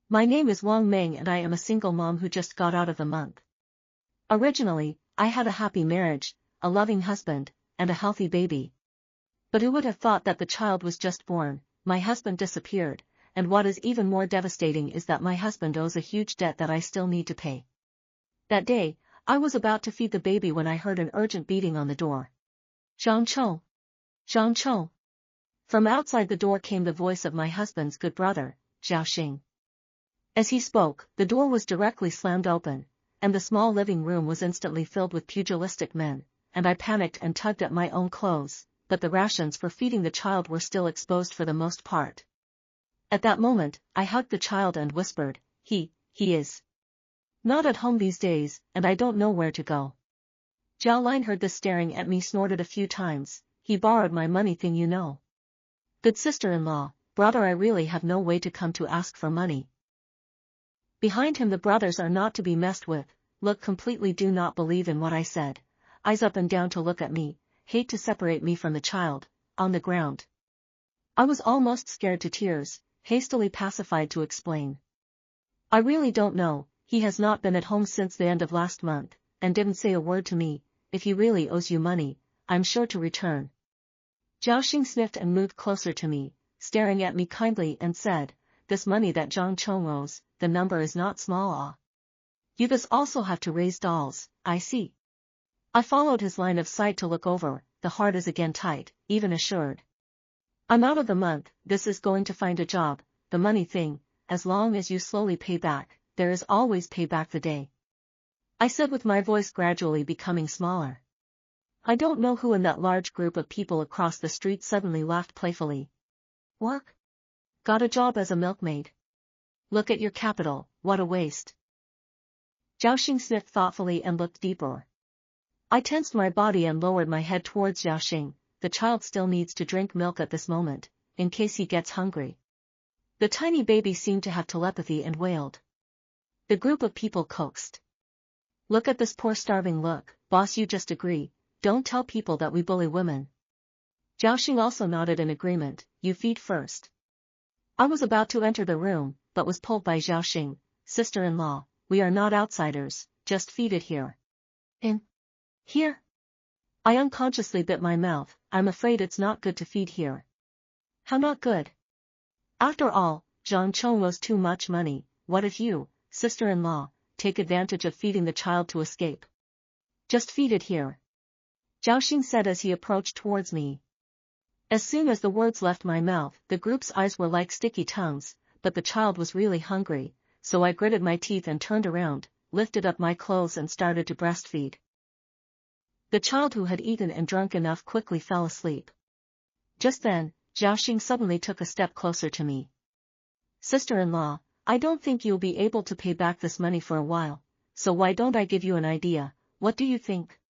My name is Wang Meng and I am a single mom who just got out of the month. Originally, I had a happy marriage, a loving husband, and a healthy baby. But who would have thought that the child was just born, my husband disappeared, and what is even more devastating is that my husband owes a huge debt that I still need to pay. That day, I was about to feed the baby when I heard an urgent beating on the door. Zhang Chou. Zhang Chou. From outside the door came the voice of my husband's good brother, Zhao Xing. As he spoke, the door was directly slammed open, and the small living room was instantly filled with pugilistic men, and I panicked and tugged at my own clothes, but the rations for feeding the child were still exposed for the most part. At that moment, I hugged the child and whispered, he is not at home these days, and I don't know where to go. Zhao Lin heard this staring at me snorted a few times, he borrowed my money thing you know. Good sister-in-law, brother I really have no way to come to ask for money. Behind him the brothers are not to be messed with, look completely do not believe in what I said, eyes up and down to look at me, hate to separate me from the child, on the ground. I was almost scared to tears, hastily pacified to explain. I really don't know, he has not been at home since the end of last month, and didn't say a word to me, if he really owes you money, I'm sure to return. Zhao Xing sniffed and moved closer to me, staring at me kindly and said, this money that Zhang Chou owes, the number is not small You thus also have to raise dolls, I see. I followed his line of sight to look over, the heart is again tight, even assured. I'm out of the month, this is going to find a job, the money thing, as long as you slowly pay back, there is always pay back the day. I said with my voice gradually becoming smaller. I don't know who in that large group of people across the street suddenly laughed playfully. Work? Got a job as a milkmaid. Look at your capital, what a waste. Zhao Xing sniffed thoughtfully and looked deeper. I tensed my body and lowered my head towards Zhao Xing, the child still needs to drink milk at this moment, in case he gets hungry. The tiny baby seemed to have telepathy and wailed. The group of people coaxed. Look at this poor starving look, boss you just agree, don't tell people that we bully women. Zhao Xing also nodded in agreement, you feed first. I was about to enter the room, but was pulled by Zhao Xing, sister-in-law, we are not outsiders, just feed it here. In here? I unconsciously bit my mouth, I'm afraid it's not good to feed here. How not good? After all, Zhang Chou owes too much money, what if you, sister-in-law, take advantage of feeding the child to escape? Just feed it here. Zhao Xing said as he approached towards me. As soon as the words left my mouth, the group's eyes were like sticky tongues, but the child was really hungry, so I gritted my teeth and turned around, lifted up my clothes and started to breastfeed. The child who had eaten and drunk enough quickly fell asleep. Just then, Zhao Xing suddenly took a step closer to me. Sister-in-law, I don't think you'll be able to pay back this money for a while, so why don't I give you an idea, what do you think?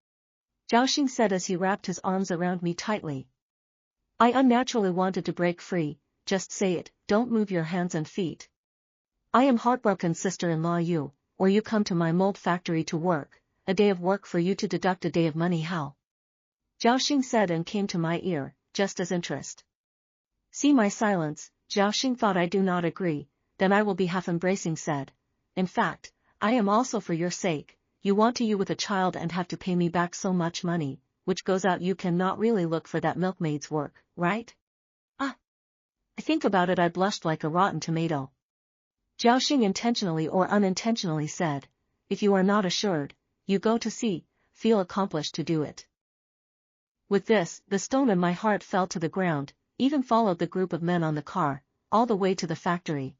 Zhao Xing said as he wrapped his arms around me tightly. I unnaturally wanted to break free, just say it, don't move your hands and feet. I am heartbroken sister-in-law you, or you come to my mold factory to work, a day of work for you to deduct a day of money how? Zhao Xing said and came to my ear, just as interest. See my silence, Zhao Xing thought I do not agree, then I will be half embracing said. In fact, I am also for your sake, you want to you with a child and have to pay me back so much money, which goes out you cannot really look for that milkmaid's work, right? I think about it I blushed like a rotten tomato. Zhao Xing intentionally or unintentionally said, if you are not assured, you go to see, feel accomplished to do it. With this, the stone in my heart fell to the ground, even followed the group of men on the car, all the way to the factory.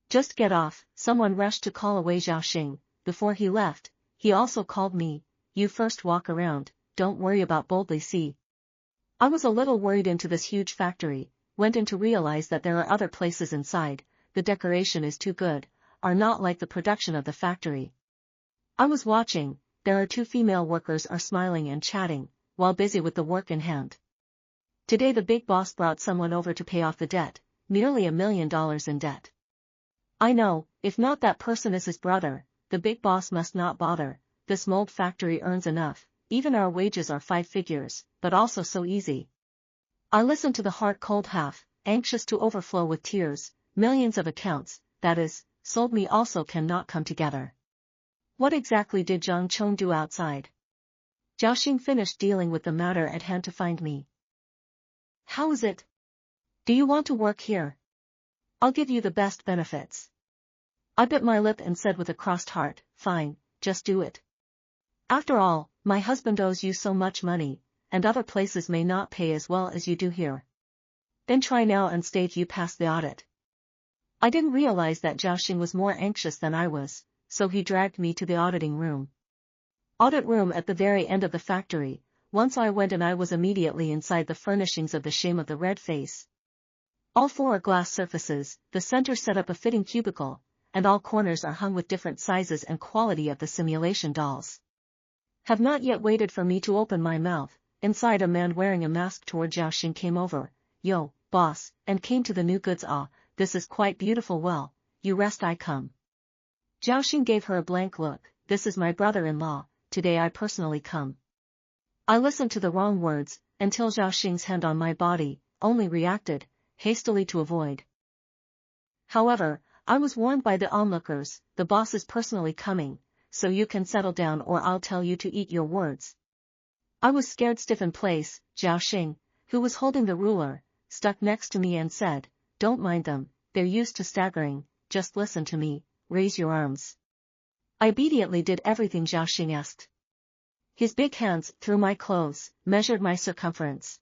Just get off, someone rushed to call away Zhao Xing, before he left, he also called me, you first walk around, don't worry about boldly see. I was a little worried into this huge factory, went in to realize that there are other places inside, the decoration is too good, are not like the production of the factory. I was watching, there are 2 female workers are smiling and chatting, while busy with the work in hand. Today the big boss brought someone over to pay off the debt, nearly $1 million in debt. I know, if not that person is his brother, the big boss must not bother, this mold factory earns enough, even our wages are 5 figures, but also so easy. I listened to the heart cold half, anxious to overflow with tears, millions of accounts, that is, sold me also cannot come together. What exactly did Zhang Chong do outside? Zhao finished dealing with the matter at hand to find me. How is it? Do you want to work here? I'll give you the best benefits. I bit my lip and said with a crossed heart, fine, just do it. After all, my husband owes you so much money, and other places may not pay as well as you do here. Then try now and stay till you pass the audit. I didn't realize that Zhao was more anxious than I was, so he dragged me to the auditing room. Audit room at the very end of the factory. Once I went and I was immediately inside the furnishings of the shame of the red face. All four are glass surfaces, the center set up a fitting cubicle, and all corners are hung with different sizes and quality of the simulation dolls. Have not yet waited for me to open my mouth, inside a man wearing a mask toward Zhao came over, yo, boss, and came to the new goods. Ah, this is quite beautiful. Well, you rest I come. Zhao gave her a blank look. This is my brother-in-law, today I personally come. I listened to the wrong words, until Zhao hand on my body, only reacted, hastily to avoid. However, I was warned by the onlookers, the boss is personally coming, so you can settle down or I'll tell you to eat your words. I was scared stiff in place. Zhao, who was holding the ruler, stuck next to me and said, don't mind them, they're used to staggering, just listen to me, raise your arms. I obediently did everything Zhao asked. His big hands, through my clothes, measured my circumference.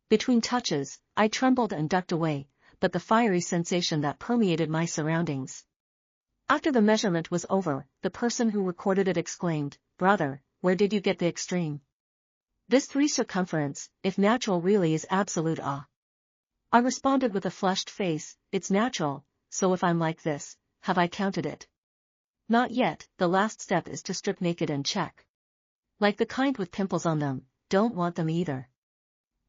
Between touches, I trembled and ducked away, but the fiery sensation that permeated my surroundings. After the measurement was over, the person who recorded it exclaimed, brother, where did you get the extreme? This 3 circumference, if natural really is absolute. Ah. I responded with a flushed face, it's natural, so if I'm like this, have I counted it? Not yet, the last step is to strip naked and check. Like the kind with pimples on them, don't want them either.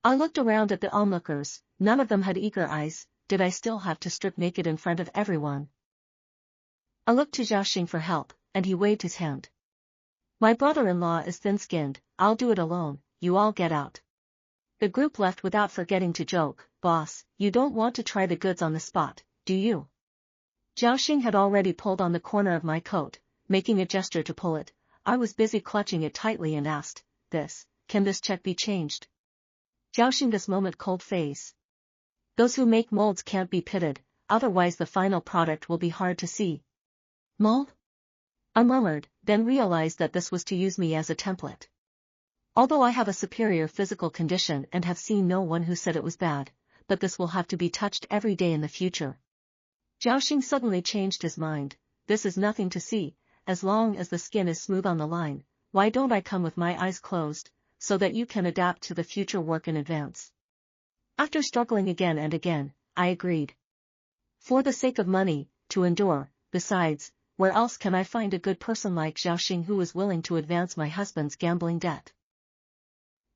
I looked around at the onlookers, none of them had eager eyes. Did I still have to strip naked in front of everyone? I looked to Zhao for help, and he waved his hand. My brother-in-law is thin-skinned, I'll do it alone, you all get out. The group left without forgetting to joke, boss, you don't want to try the goods on the spot, do you? Zhao had already pulled on the corner of my coat, making a gesture to pull it. I was busy clutching it tightly and asked, can this check be changed? Zhao this moment cold face. Those who make molds can't be pitted, otherwise the final product will be hard to see. Mold? I murmured, then realized that this was to use me as a template. Although I have a superior physical condition and have seen no one who said it was bad, but this will have to be touched every day in the future. Zhao suddenly changed his mind, this is nothing to see, as long as the skin is smooth on the line, why don't I come with my eyes closed, so that you can adapt to the future work in advance? After struggling again and again, I agreed. For the sake of money, to endure, besides, where else can I find a good person like Zhao who is willing to advance my husband's gambling debt?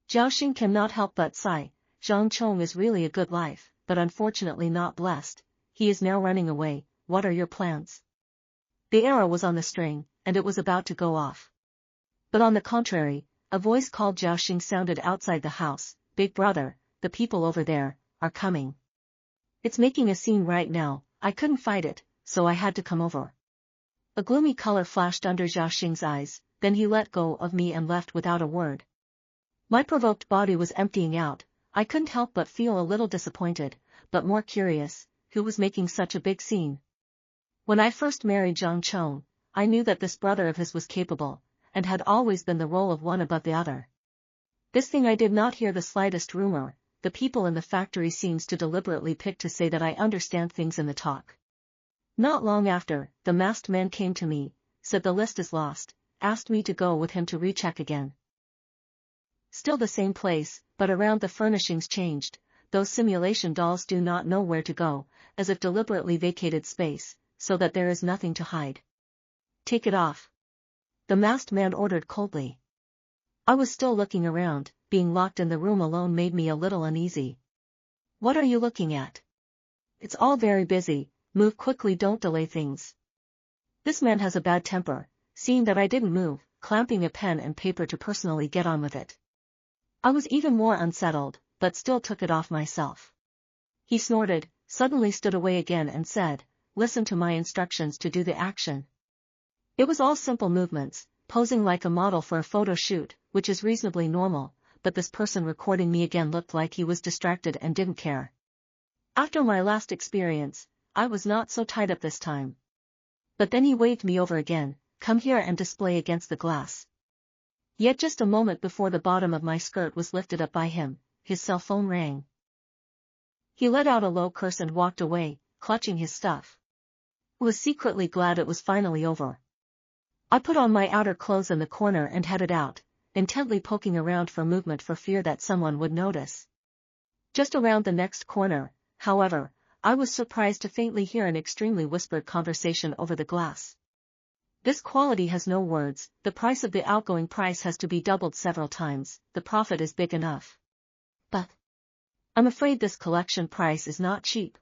Zhao cannot help but sigh, Zhang Chong is really a good life, but unfortunately not blessed, he is now running away, what are your plans? The arrow was on the string, and it was about to go off. But on the contrary, a voice called Zhao sounded outside the house, Big brother, the people over there, are coming. It's making a scene right now, I couldn't fight it, so I had to come over. A gloomy color flashed under Zhao eyes, then he let go of me and left without a word. My provoked body was emptying out, I couldn't help but feel a little disappointed, but more curious, who was making such a big scene? When I first married Zhang Chong, I knew that this brother of his was capable, and had always been the role of one above the other. This thing I did not hear the slightest rumor, the people in the factory seems to deliberately pick to say that I understand things in the talk. Not long after, the masked man came to me, said the list is lost, asked me to go with him to recheck again. Still the same place, but around the furnishings changed, those simulation dolls do not know where to go, as if deliberately vacated space, so that there is nothing to hide. Take it off. The masked man ordered coldly. I was still looking around, being locked in the room alone made me a little uneasy. What are you looking at? It's all very busy, move quickly, don't delay things. This man has a bad temper, seeing that I didn't move, clamping a pen and paper to personally get on with it. I was even more unsettled, but still took it off myself. He snorted, suddenly stood away again and said, listened to my instructions to do the action. It was all simple movements, posing like a model for a photo shoot, which is reasonably normal, but this person recording me again looked like he was distracted and didn't care. After my last experience, I was not so tied up this time. But then he waved me over again, "Come here and display against the glass." Yet just a moment before the bottom of my skirt was lifted up by him, his cell phone rang. He let out a low curse and walked away, clutching his stuff. I was secretly glad it was finally over. I put on my outer clothes in the corner and headed out, intently poking around for movement for fear that someone would notice. Just around the next corner, however, I was surprised to faintly hear an extremely whispered conversation over the glass. "This quality has no words, the price of the outgoing price has to be doubled several times, the profit is big enough. But I'm afraid this collection price is not cheap.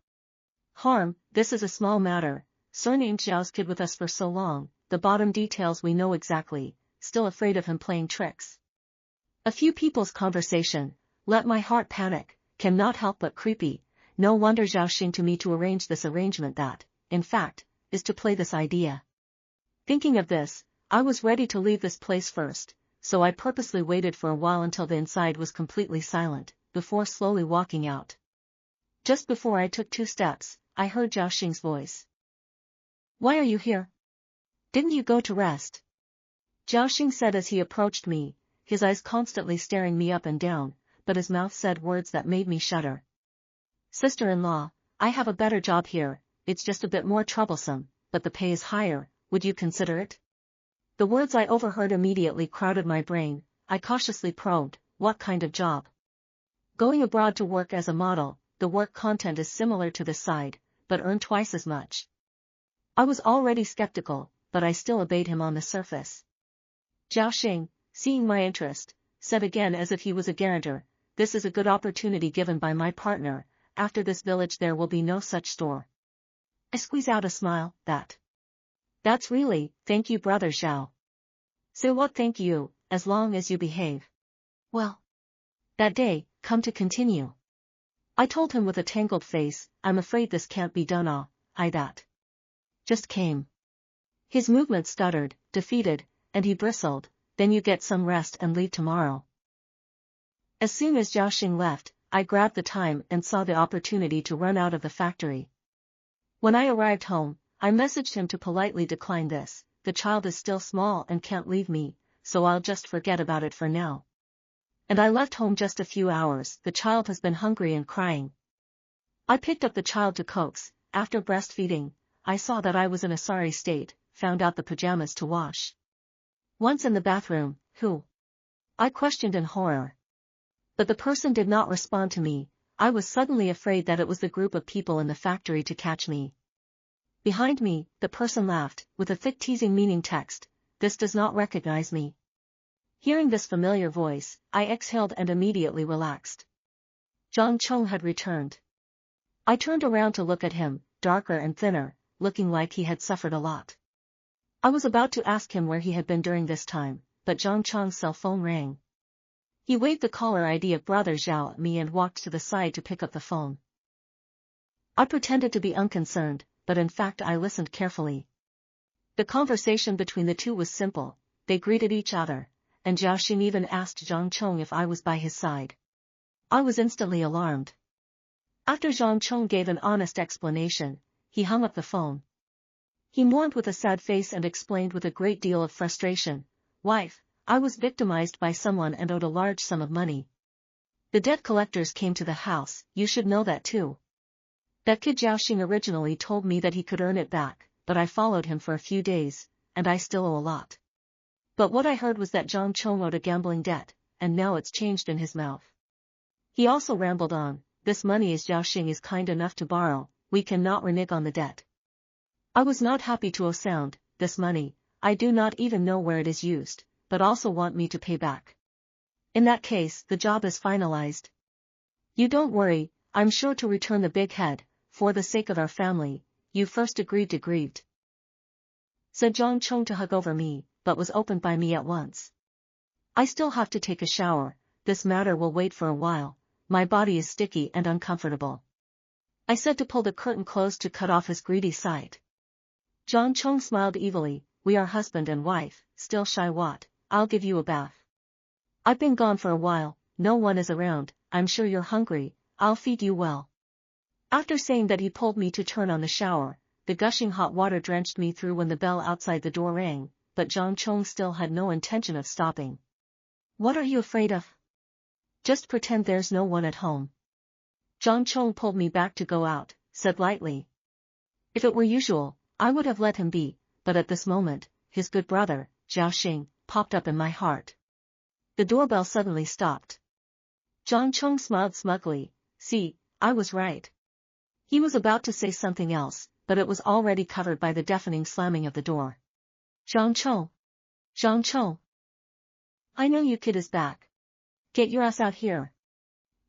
Harm, this is a small matter, surnamed Zhao's kid with us for so long, the bottom details we know exactly, still afraid of him playing tricks." A few people's conversation, let my heart panic, cannot help but creepy, no wonder Zhao Xing to me to arrange this arrangement that, in fact, is to play this idea. Thinking of this, I was ready to leave this place first, so I purposely waited for a while until the inside was completely silent, before slowly walking out. Just before I took 2 steps, I heard Zhao Xing's voice. "Why are you here? Didn't you go to rest?" Zhao Xing said as he approached me, his eyes constantly staring me up and down, but his mouth said words that made me shudder. "Sister-in-law, I have a better job here, it's just a bit more troublesome, but the pay is higher, would you consider it?" The words I overheard immediately crowded my brain. I cautiously probed, "What kind of job?" "Going abroad to work as a model, the work content is similar to this side, but earn twice as much." I was already skeptical, but I still obeyed him on the surface. Zhao Xing, seeing my interest, said again as if he was a guarantor, "This is a good opportunity given by my partner, after this village there will be no such store." I squeeze out a smile, That's really, thank you brother Zhao." "Say what thank you, as long as you behave." "Well, that day, come to continue." I told him with a tangled face, "I'm afraid this can't be done I that just came." His movement stuttered, defeated, and he bristled, "Then you get some rest and leave tomorrow." As soon as Zhao Xing left, I grabbed the time and saw the opportunity to run out of the factory. When I arrived home, I messaged him to politely decline this. "The child is still small and can't leave me, so I'll just forget about it for now." And I left home just a few hours. The child has been hungry and crying. I picked up the child to coax. After breastfeeding, I saw that I was in a sorry state, found out the pajamas to wash. Once in the bathroom, "Who?" I questioned in horror. But the person did not respond to me. I was suddenly afraid that it was the group of people in the factory to catch me. Behind me, the person laughed, with a thick teasing meaning text, "This does not recognize me." Hearing this familiar voice, I exhaled and immediately relaxed. Zhang Chong had returned. I turned around to look at him, darker and thinner, looking like he had suffered a lot. I was about to ask him where he had been during this time, but Zhang Chong's cell phone rang. He waved the caller ID of brother Zhao at me and walked to the side to pick up the phone. I pretended to be unconcerned, but in fact I listened carefully. The conversation between the two was simple, they greeted each other, and Zhao Xing even asked Zhang Chong if I was by his side. I was instantly alarmed. After Zhang Chong gave an honest explanation, he hung up the phone. He mourned with a sad face and explained with a great deal of frustration, "Wife, I was victimized by someone and owed a large sum of money. The debt collectors came to the house, you should know that too. That kid Zhao Xing originally told me that he could earn it back, but I followed him for a few days, and I still owe a lot. But what I heard was that Zhang Chong owed a gambling debt, and now it's changed in his mouth." He also rambled on, "This money is Zhao Xing is kind enough to borrow, we cannot renege on the debt." I was not happy to sound, "This money, I do not even know where it is used, but also want me to pay back. In that case, the job is finalized. You don't worry, I'm sure to return the big head, for the sake of our family, you first agreed to grieved," said Zhang Chong to hug over me, but was opened by me at once. "I still have to take a shower, this matter will wait for a while, my body is sticky and uncomfortable." I said to pull the curtain close to cut off his greedy sight. John Chong smiled evilly. We are husband and wife, still shy what? I'll give you a bath. I've been gone for a while, no one is around, I'm sure you're hungry, I'll feed you well. After saying that he pulled me to turn on the shower, the gushing hot water drenched me through when the bell outside the door rang, but John Chong still had no intention of stopping. What are you afraid of? Just pretend there's no one at home. John Chong pulled me back to go out, said lightly. If it were usual, I would have let him be, but at this moment, his good brother, Zhao Xing, popped up in my heart. The doorbell suddenly stopped. John Chong smiled smugly. See, I was right. He was about to say something else, but it was already covered by the deafening slamming of the door. Zhang Chong. Zhang Chong. I know you kid is back. Get your ass out here.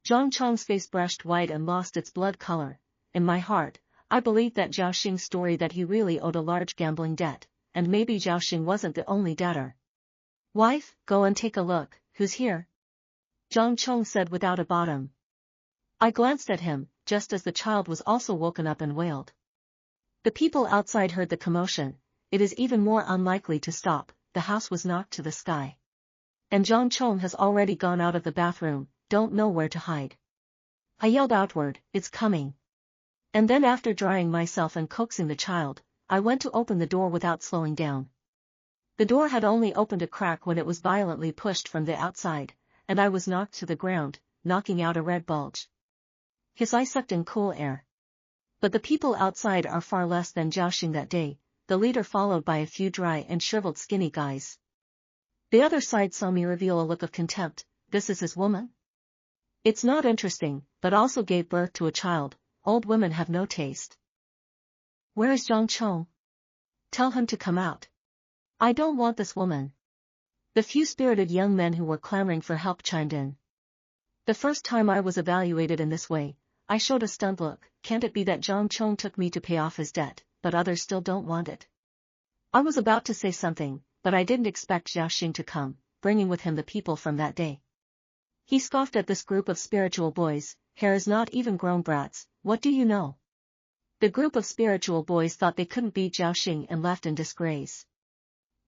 Zhang Chong's face brushed white and lost its blood color. In my heart, I believed that Zhao Xing's story that he really owed a large gambling debt, and maybe Zhao Xing wasn't the only debtor. Wife, go and take a look, who's here? Zhang Chong said without a bottom. I glanced at him, just as the child was also woken up and wailed. The people outside heard the commotion. It is even more unlikely to stop, the house was knocked to the sky. And Zhang Chong has already gone out of the bathroom, don't know where to hide. I yelled outward, it's coming. And then after drying myself and coaxing the child, I went to open the door without slowing down. The door had only opened a crack when it was violently pushed from the outside, and I was knocked to the ground, knocking out a red bulge. His eye sucked in cool air. But the people outside are far less than Zhao Xing that day, the leader followed by a few dry and shriveled skinny guys. The other side saw me reveal a look of contempt. This is his woman? It's not interesting, but also gave birth to a child. Old women have no taste. Where is Zhang Chong? Tell him to come out. I don't want this woman. The few spirited young men who were clamoring for help chimed in. The first time I was evaluated in this way, I showed a stunned look. Can't it be that Zhang Chong took me to pay off his debt, but others still don't want it? I was about to say something, but I didn't expect Zhao Xing to come, bringing with him the people from that day. He scoffed at this group of spiritual boys. Hair is not even grown brats, what do you know? The group of spiritual boys thought they couldn't beat Zhao Xing and left in disgrace.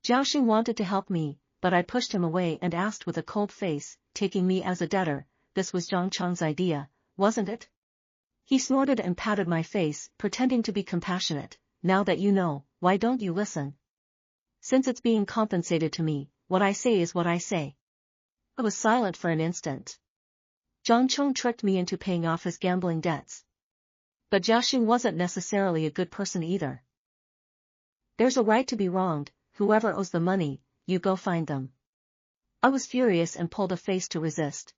Zhao Xing wanted to help me, but I pushed him away and asked with a cold face, taking me as a debtor, this was Zhang Chong's idea, wasn't it? He snorted and patted my face, pretending to be compassionate. Now that you know, why don't you listen? Since it's being compensated to me, what I say is what I say. I was silent for an instant. Zhang Chong tricked me into paying off his gambling debts. But Zhao Xing wasn't necessarily a good person either. There's a right to be wronged, whoever owes the money, you go find them. I was furious and pulled a face to resist.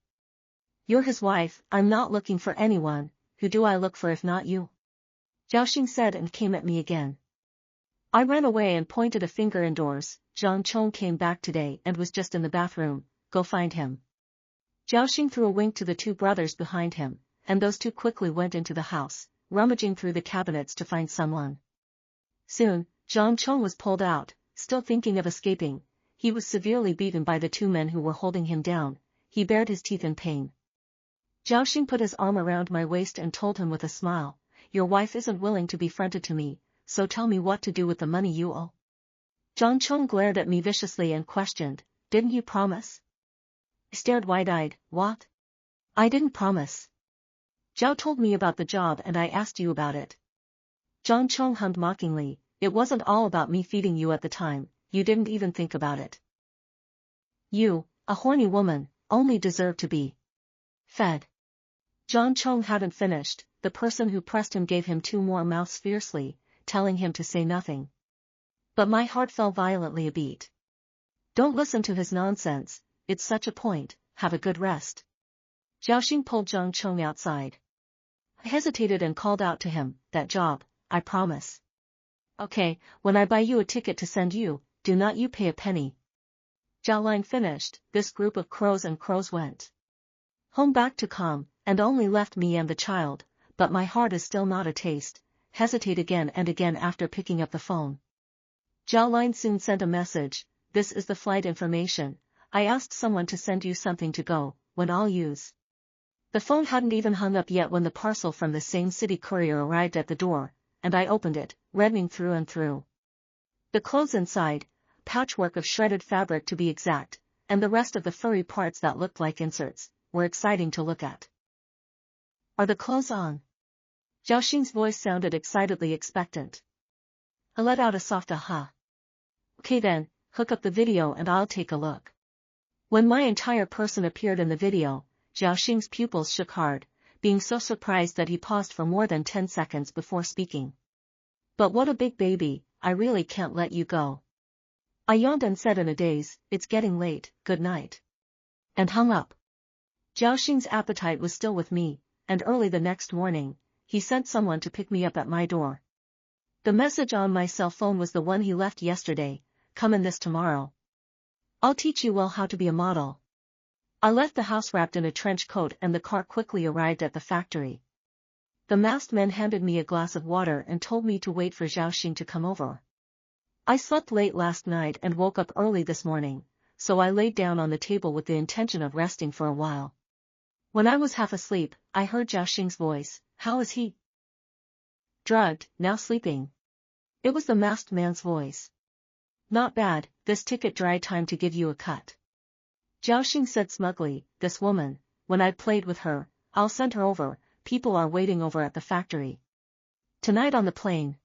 You're his wife, I'm not looking for anyone, who do I look for if not you? Zhao Xing said and came at me again. I ran away and pointed a finger indoors. Zhang Chong came back today and was just in the bathroom, go find him. Zhao Xing threw a wink to the two brothers behind him, and those two quickly went into the house, rummaging through the cabinets to find someone. Soon, Zhang Chong was pulled out, still thinking of escaping. He was severely beaten by the two men who were holding him down. He bared his teeth in pain. Zhao Xing put his arm around my waist and told him with a smile, your wife isn't willing to be fronted to me, so tell me what to do with the money you owe. Zhang Chong glared at me viciously and questioned, didn't you promise? I stared wide-eyed, what? I didn't promise. Zhao told me about the job and I asked you about it. Zhang Chong hummed mockingly, it wasn't all about me feeding you at the time, you didn't even think about it. You, a horny woman, only deserve to be fed. Zhang Chong hadn't finished, the person who pressed him gave him two more mouths fiercely, telling him to say nothing. But my heart fell violently a beat. Don't listen to his nonsense, it's such a point, have a good rest. Zhao Xing pulled Zhang Chong outside. I hesitated and called out to him, that job, I promise. Okay, when I buy you a ticket to send you, do not you pay a penny. Zhao Line finished, this group of crows and crows went home back to calm, and only left me and the child, but my heart is still not a taste, hesitate again and again after picking up the phone. Zhao Line soon sent a message, this is the flight information, I asked someone to send you something to go, when I'll use. The phone hadn't even hung up yet when the parcel from the same city courier arrived at the door, and I opened it, reddening through and through. The clothes inside, patchwork of shredded fabric to be exact, and the rest of the furry parts that looked like inserts, were exciting to look at. Are the clothes on? Zhao Xing's voice sounded excitedly expectant. I let out a soft aha. Okay then, hook up the video and I'll take a look. When my entire person appeared in the video, Zhao Xing's pupils shook hard, being so surprised that he paused for more than 10 seconds before speaking. But what a big baby, I really can't let you go. I yawned and said in a daze, it's getting late, good night. And hung up. Zhao Xing's appetite was still with me, and early the next morning, he sent someone to pick me up at my door. The message on my cell phone was the one he left yesterday, come in this tomorrow. I'll teach you well how to be a model. I left the house wrapped in a trench coat and the car quickly arrived at the factory. The masked man handed me a glass of water and told me to wait for Zhao Xing to come over. I slept late last night and woke up early this morning, so I laid down on the table with the intention of resting for a while. When I was half asleep, I heard Zhao Xing's voice, how is he? Drugged, now sleeping. It was the masked man's voice. Not bad, this ticket dry time to give you a cut. Zhao Xing said smugly, this woman, when I've played with her, I'll send her over, people are waiting over at the factory. Tonight on the plane.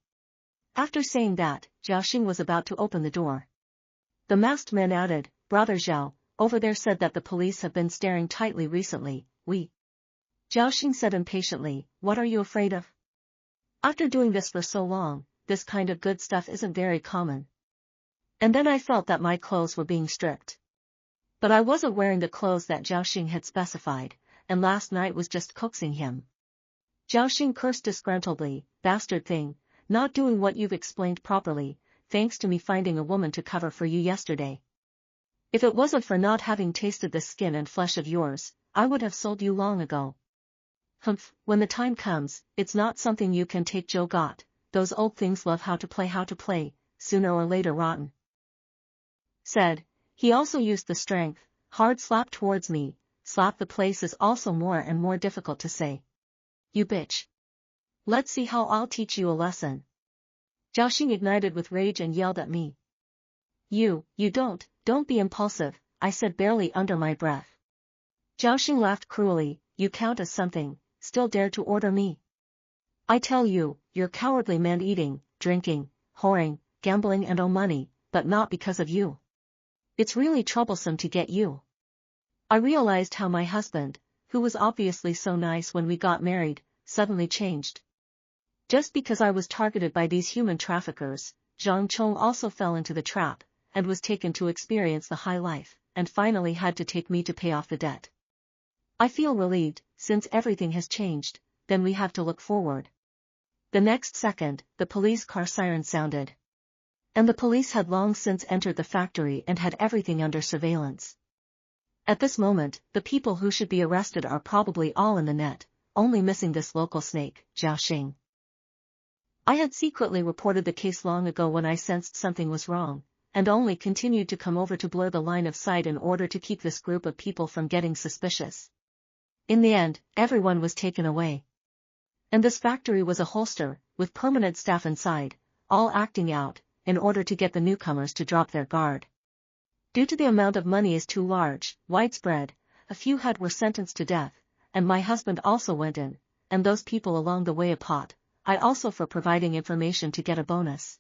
After saying that, Zhao Xing was about to open the door. The masked man added, Brother Zhao, over there said that the police have been staring tightly recently, Zhao Xing said impatiently, what are you afraid of? After doing this for so long, this kind of good stuff isn't very common. And then I felt that my clothes were being stripped. But I wasn't wearing the clothes that Zhao Xing had specified, and last night was just coaxing him. Zhao Xing cursed disgruntledly, bastard thing, not doing what you've explained properly, thanks to me finding a woman to cover for you yesterday. If it wasn't for not having tasted the skin and flesh of yours, I would have sold you long ago. Humph, when the time comes, it's not something you can take Joe got, those old things love how to play, sooner or later rotten. Said, he also used the strength, hard slap towards me, slap the place is also more and more difficult to say. You bitch. Let's see how I'll teach you a lesson. Zhao Xing ignited with rage and yelled at me. You don't be impulsive, I said barely under my breath. Zhao Xing laughed cruelly, you count as something, still dare to order me. I tell you, you're cowardly man-eating, drinking, whoring, gambling and owe money, but not because of you. It's really troublesome to get you. I realized how my husband, who was obviously so nice when we got married, suddenly changed. Just because I was targeted by these human traffickers, Zhang Chong also fell into the trap, and was taken to experience the high life, and finally had to take me to pay off the debt. I feel relieved, since everything has changed, then we have to look forward. The next second, the police car siren sounded. And the police had long since entered the factory and had everything under surveillance. At this moment, the people who should be arrested are probably all in the net, only missing this local snake, Zhao Xing. I had secretly reported the case long ago when I sensed something was wrong, and only continued to come over to blur the line of sight in order to keep this group of people from getting suspicious. In the end, everyone was taken away. And this factory was a holster, with permanent staff inside, all acting out, in order to get the newcomers to drop their guard. Due to the amount of money is too large, widespread, a few had were sentenced to death, and my husband also went in, and those people along the way a pot, I also for providing information to get a bonus.